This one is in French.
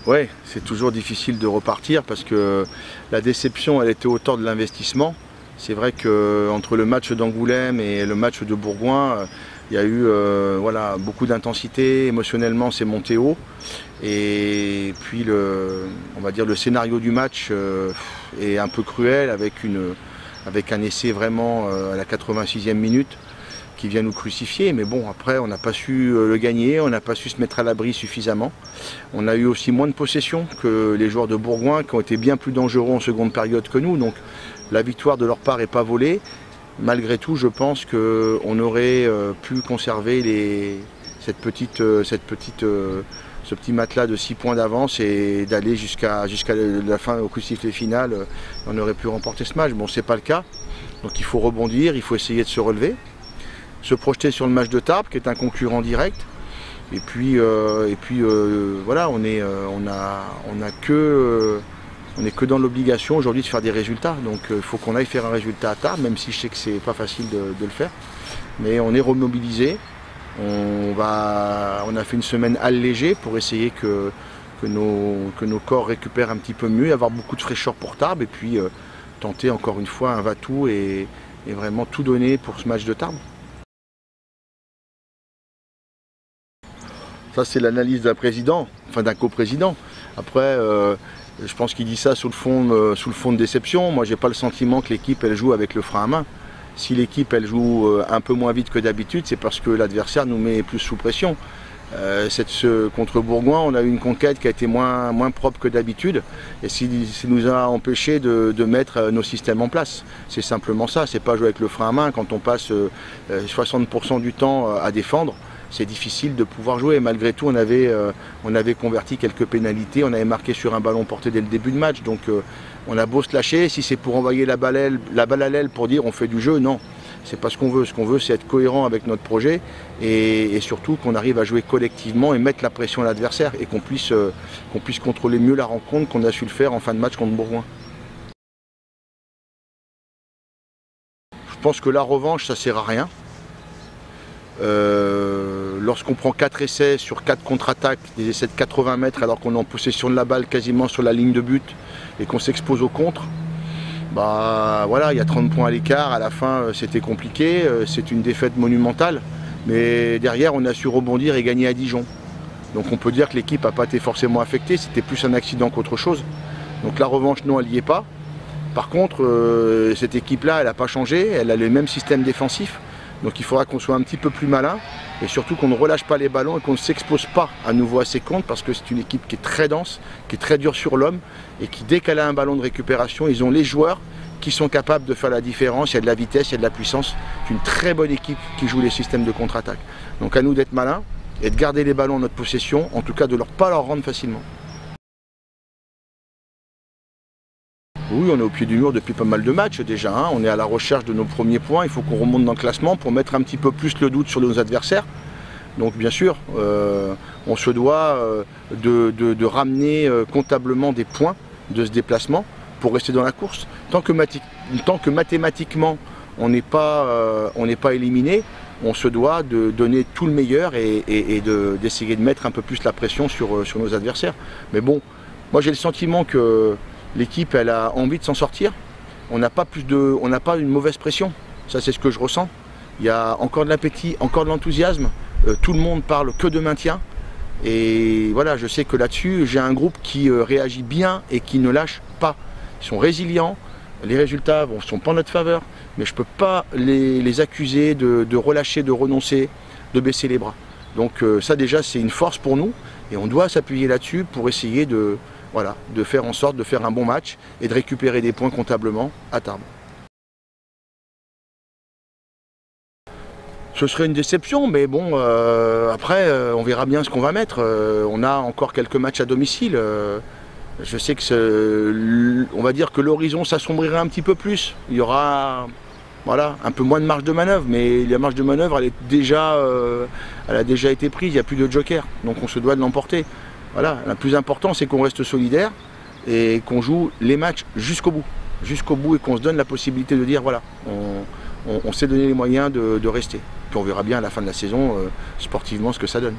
Ouais, c'est toujours difficile de repartir parce que la déception, elle était au hauteur de l'investissement. C'est vrai qu'entre le match d'Angoulême et le match de Bourgoin, il y a eu voilà, beaucoup d'intensité, émotionnellement c'est monté haut. Et puis on va dire le scénario du match est un peu cruel avec un essai vraiment à la 86e minute qui vient nous crucifier, mais bon, après on n'a pas su le gagner, on n'a pas su se mettre à l'abri suffisamment. On a eu aussi moins de possession que les joueurs de Bourgoin qui ont été bien plus dangereux en seconde période que nous, donc la victoire de leur part n'est pas volée. Malgré tout, je pense qu'on aurait pu conserver ce petit matelas de 6 points d'avance et d'aller jusqu'à la fin au coup de sifflet final, on aurait pu remporter ce match. Bon, c'est pas le cas, donc il faut rebondir, il faut essayer de se relever, se projeter sur le match de Tarbes qui est un concurrent direct. Et puis voilà, on est que dans l'obligation aujourd'hui de faire des résultats. Donc il faut qu'on aille faire un résultat à Tarbes, même si je sais que c'est pas facile de le faire. Mais on est remobilisé. On a fait une semaine allégée pour essayer que nos corps récupèrent un petit peu mieux, avoir beaucoup de fraîcheur pour Tarbes et puis tenter encore une fois un va-tout et vraiment tout donner pour ce match de Tarbes. Ça, c'est l'analyse d'un président, enfin d'un coprésident. Après, je pense qu'il dit ça sous le fond de déception. Moi, j'ai pas le sentiment que l'équipe elle joue avec le frein à main. Si l'équipe elle joue un peu moins vite que d'habitude, c'est parce que l'adversaire nous met plus sous pression. Contre Bourgoin, on a eu une conquête qui a été moins propre que d'habitude et ça nous a empêché de mettre nos systèmes en place. C'est simplement ça, c'est pas jouer avec le frein à main. Quand on passe 60% du temps à défendre, c'est difficile de pouvoir jouer. Malgré tout, on avait converti quelques pénalités, on avait marqué sur un ballon porté dès le début de match. Donc on a beau se lâcher, si c'est pour envoyer la balle à l'aile pour dire on fait du jeu, non. C'est pas ce qu'on veut. Ce qu'on veut, c'est être cohérent avec notre projet et surtout qu'on arrive à jouer collectivement et mettre la pression à l'adversaire et qu'on puisse contrôler mieux la rencontre qu'on a su le faire en fin de match contre Bourgoin. Je pense que la revanche, ça sert à rien. Lorsqu'on prend 4 essais sur 4 contre-attaques, des essais de 80 mètres alors qu'on est en possession de la balle quasiment sur la ligne de but et qu'on s'expose au contre, bah voilà, il y a 30 points à l'écart, à la fin c'était compliqué, c'est une défaite monumentale, mais derrière on a su rebondir et gagner à Dijon. Donc on peut dire que l'équipe n'a pas été forcément affectée, c'était plus un accident qu'autre chose. Donc la revanche non, elle n'y est pas. Par contre, cette équipe-là, elle n'a pas changé, elle a le même système défensif. Donc il faudra qu'on soit un petit peu plus malin et surtout qu'on ne relâche pas les ballons et qu'on ne s'expose pas à nouveau à ses contre parce que c'est une équipe qui est très dense, qui est très dure sur l'homme et qui dès qu'elle a un ballon de récupération, ils ont les joueurs qui sont capables de faire la différence, il y a de la vitesse, il y a de la puissance. C'est une très bonne équipe qui joue les systèmes de contre-attaque. Donc à nous d'être malins et de garder les ballons en notre possession, en tout cas de ne pas leur rendre facilement. Oui, on est au pied du mur depuis pas mal de matchs déjà, hein. On est à la recherche de nos premiers points, il faut qu'on remonte dans le classement pour mettre un petit peu plus le doute sur nos adversaires. Donc bien sûr, on se doit de ramener comptablement des points de ce déplacement pour rester dans la course. Tant que mathématiquement on n'est pas éliminé, on se doit de donner tout le meilleur et d'essayer de mettre un peu plus la pression sur nos adversaires. Mais bon, moi j'ai le sentiment que l'équipe, elle a envie de s'en sortir. On n'a pas une mauvaise pression. Ça, c'est ce que je ressens. Il y a encore de l'appétit, encore de l'enthousiasme. Tout le monde parle que de maintien. Et voilà, je sais que là-dessus, j'ai un groupe qui réagit bien et qui ne lâche pas. Ils sont résilients. Les résultats ne sont pas en notre faveur. Mais je ne peux pas les accuser de relâcher, de renoncer, de baisser les bras. Donc ça, déjà, c'est une force pour nous. Et on doit s'appuyer là-dessus pour essayer de faire en sorte de faire un bon match et de récupérer des points comptablement à Tarbes. Ce serait une déception, mais bon, après, on verra bien ce qu'on va mettre. On a encore quelques matchs à domicile. Je sais que on va dire que l'horizon s'assombrirait un petit peu plus. Il y aura un peu moins de marge de manœuvre, mais la marge de manœuvre, elle a déjà été prise, il n'y a plus de joker, donc on se doit de l'emporter. Voilà, le plus important, c'est qu'on reste solidaire et qu'on joue les matchs jusqu'au bout et qu'on se donne la possibilité de dire voilà, on s'est donné les moyens de rester. Puis on verra bien à la fin de la saison sportivement ce que ça donne.